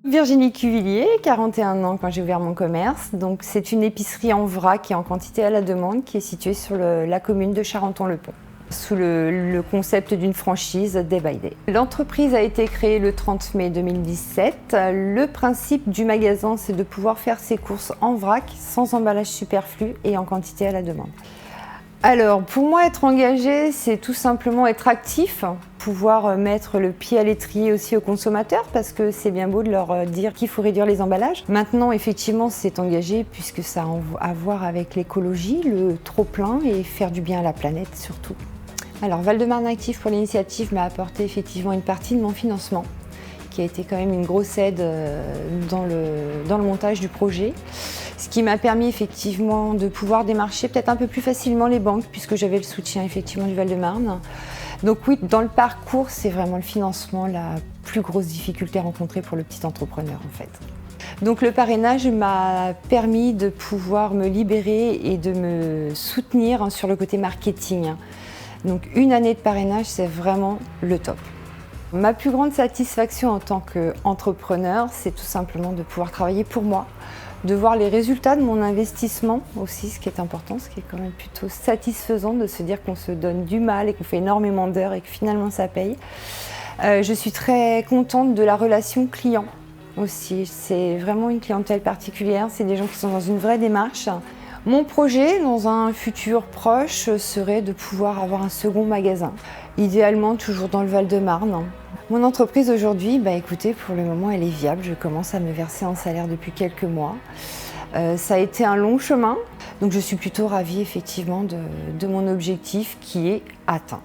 Virginie Cuvillier, 41 ans quand j'ai ouvert mon commerce. Donc c'est une épicerie en vrac et en quantité à la demande qui est située sur la commune de Charenton-le-Pont, sous le concept d'une franchise Day by Day. L'entreprise a été créée le 30 mai 2017. Le principe du magasin, c'est de pouvoir faire ses courses en vrac, sans emballage superflu et en quantité à la demande. Alors, pour moi, être engagé, c'est tout simplement être actif, pouvoir mettre le pied à l'étrier aussi aux consommateurs, parce que c'est bien beau de leur dire qu'il faut réduire les emballages. Maintenant, effectivement, c'est engagé puisque ça a à voir avec l'écologie, le trop-plein et faire du bien à la planète surtout. Alors, Val-de-Marne Actif pour l'initiative m'a apporté effectivement une partie de mon financement, qui a été quand même une grosse aide dans le montage du projet. Ce qui m'a permis effectivement de pouvoir démarcher peut-être un peu plus facilement les banques, puisque j'avais le soutien effectivement du Val-de-Marne. Donc oui, dans le parcours, c'est vraiment le financement la plus grosse difficulté rencontrée pour le petit entrepreneur en fait. Donc le parrainage m'a permis de pouvoir me libérer et de me soutenir sur le côté marketing. Donc une année de parrainage, c'est vraiment le top. Ma plus grande satisfaction en tant qu'entrepreneur, c'est tout simplement de pouvoir travailler pour moi, de voir les résultats de mon investissement aussi, ce qui est important, ce qui est quand même plutôt satisfaisant de se dire qu'on se donne du mal et qu'on fait énormément d'heures et que finalement ça paye. Je suis très contente de la relation client aussi. C'est vraiment une clientèle particulière, c'est des gens qui sont dans une vraie démarche. Mon projet, dans un futur proche, serait de pouvoir avoir un second magasin, idéalement toujours dans le Val-de-Marne. Mon entreprise aujourd'hui, écoutez, pour le moment, elle est viable. Je commence à me verser un salaire depuis quelques mois. Ça a été un long chemin, donc je suis plutôt ravie effectivement de mon objectif qui est atteint.